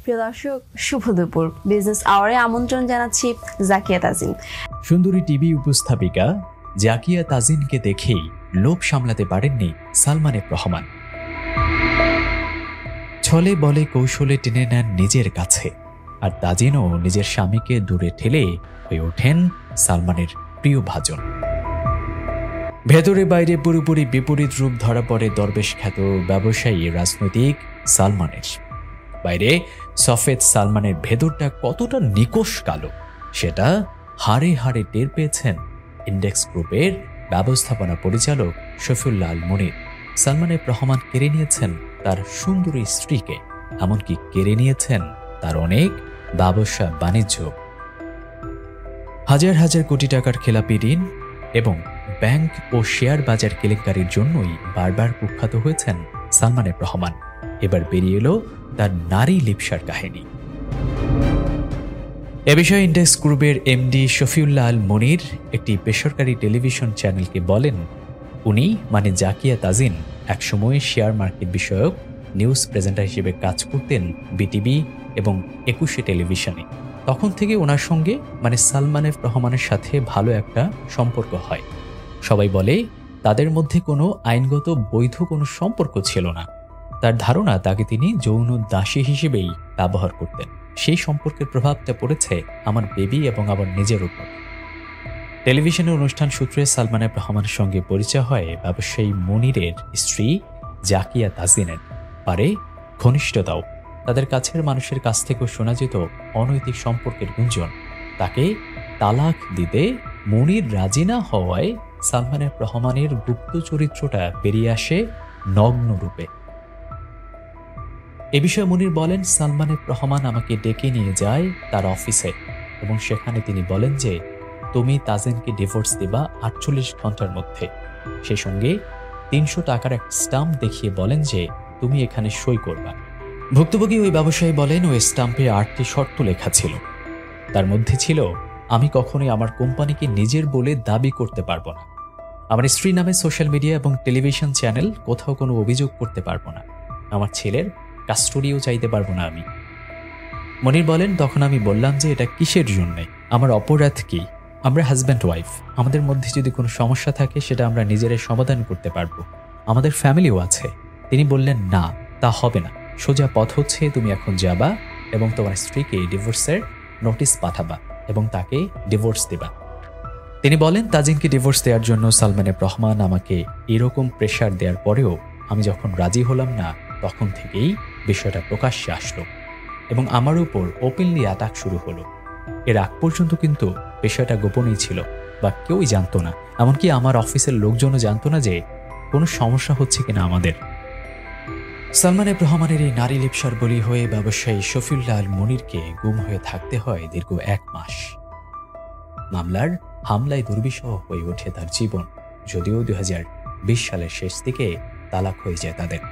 প্রিয় দর্শক, শুভ দুপুর। বিজনেস আওয়ারে আমন্ত্রণ জানাচ্ছি জাকিয়া তাজিন। সুন্দরী টিভি উপস্থাপিকা জাকিয়া তাজিনকে দেখেই লোভ সামলাতে পারেননি সালমান এফ রহমান। ছলে বলে কৌশলে টেনে নেন নিজের কাছে, আর তাজিনও নিজের স্বামীকে দূরে ঠেলে হয়ে ওঠেন সালমানের প্রিয় ভাজন। ভেতরে বাইরে পুরোপুরি বিপরীত রূপ ধরা পড়ে দরবেশ খ্যাত ব্যবসায়ী রাজনৈতিক সালমানের। বাইরে সফেদ সালমানের ভেতরটা কতটা নিকষ কালো সেটা হাড়ে হাড়ে টের পেয়েছেন ইন্ডেক্স গ্রুপের ব্যবস্থাপনা পরিচালক শফিউল্লাহ আল মনির। সালমান এফ রহমান কেড়ে নিয়েছেন তার সুন্দরী স্ত্রীকে, এমনকি কেড়ে নিয়েছেন তার অনেক ব্যবসা বাণিজ্য। হাজার হাজার কোটি টাকার খেলাপি ঋণ এবং ব্যাংক ও শেয়ার বাজার কেলেঙ্কারির জন্যই বারবার কুখ্যাত হয়েছেন সালমান এফ রহমান। এবার বেরিয়ে এলো তার নারী লিপ্সার কাহিনী। এ বিষয়ে ইন্ডেক্স গ্রুপের এমডি শফিউল্লাহ আল মনির একটি বেসরকারি টেলিভিশন চ্যানেলকে বলেন, উনি মানে জাকিয়া তাজিন একসময় শেয়ার মার্কেট বিষয়ক নিউজ প্রেজেন্টার হিসেবে কাজ করতেন বিটিভি এবং 21 টেলিভিশনে। তখন থেকে ওনার সঙ্গে মানে সালমান এফ রহমানের সাথে ভালো একটা সম্পর্ক হয়। সবাই বলে তাদের মধ্যে কোনো আইনগত বৈধ কোনো সম্পর্ক ছিল না। তার ধারণা তাকে তিনি যৌন দাসী হিসেবেই ব্যবহার করতেন। সেই সম্পর্কের প্রভাবটা পড়েছে আমার বেবি এবং আমার নিজের উপর। টেলিভিশনের অনুষ্ঠান সূত্রে সালমান এফ রহমানের সঙ্গে পরিচয় হয় ব্যবসায়ী মনিরের স্ত্রী জাকিয়া তাজিনের। পারে ঘনিষ্ঠতাও। তাদের কাছের মানুষের কাছ থেকেও শোনা যেত অনৈতিক সম্পর্কের গুঞ্জন। তাকে তালাক দিতে মনির রাজি না হওয়ায় সালমান এফ রহমানের গুপ্ত চরিত্রটা বেরিয়ে আসে নগ্ন রূপে। এ বিষয়ে মনির বলেন, সালমান এফ রহমান আমাকে ডেকে নিয়ে যায় তার অফিসে এবং সেখানে তিনি বলেন যে তুমি তাজিনকে ডিভোর্স দেবা 48 ঘন্টার মধ্যে। সেই সঙ্গে 300 টাকার এক স্টাম্প দেখিয়ে বলেন যে তুমি এখানে সই করবা। ভুক্তভোগী ওই ব্যবসায়ী বলেন ওই স্টাম্পে 8টি শর্ত লেখা ছিল। তার মধ্যে ছিল, আমি কখনোই আমার কোম্পানিকে নিজের বলে দাবি করতে পারবো না, আমার স্ত্রী নামে সোশ্যাল মিডিয়া এবং টেলিভিশন চ্যানেল কোথাও কোনো অভিযোগ করতে পারবো না, আমার ছেলের কাস্টোডিও চাইতে পারবো না আমি। মনির বলেন, তখন আমি বললাম যে এটা কিসের জন্যে, আমার অপরাধ কি? আমরা হাজব্যান্ড ওয়াইফ, আমাদের মধ্যে যদি কোনো সমস্যা থাকে সেটা আমরা নিজেরাই সমাধান করতে পারবো, আমাদের ফ্যামিলিও আছে। তিনি বললেন, না তা হবে না, সোজা পথ হচ্ছে তুমি এখন যাবা এবং তোমার স্ত্রীকে ডিভোর্সের নোটিশ পাঠাবা এবং তাকে ডিভোর্স দেবা। তিনি বলেন, তাজিনকে ডিভোর্স দেওয়ার জন্য সালমান এফ রহমান আমাকে এরকম প্রেশার দেওয়ার পরেও আমি যখন রাজি হলাম না তখন থেকেই বিষয়টা প্রকাশ্যে আসলো এবং আমার উপর ওপেনলি অ্যাটাক শুরু হলো। এর আগ পর্যন্ত কিন্তু বিষয়টা গোপনই ছিল বা কেউই জানতো না, এমনকি আমার অফিসের লোকজনও জানতো না যে কোনো সমস্যা হচ্ছে কিনা আমাদের। সালমান এফ রহমানের এই নারী লিপ্সার বলি হয়ে ব্যবসায়ী শফিউল্লাহ আল মনিরকে গুম হয়ে থাকতে হয় দীর্ঘ 1 মাস। মামলার হামলায় দুর্বিষহ হয়ে ওঠে তার জীবন, যদিও 2020 সালের শেষ দিকে তালাক হয়ে যায় তাদের।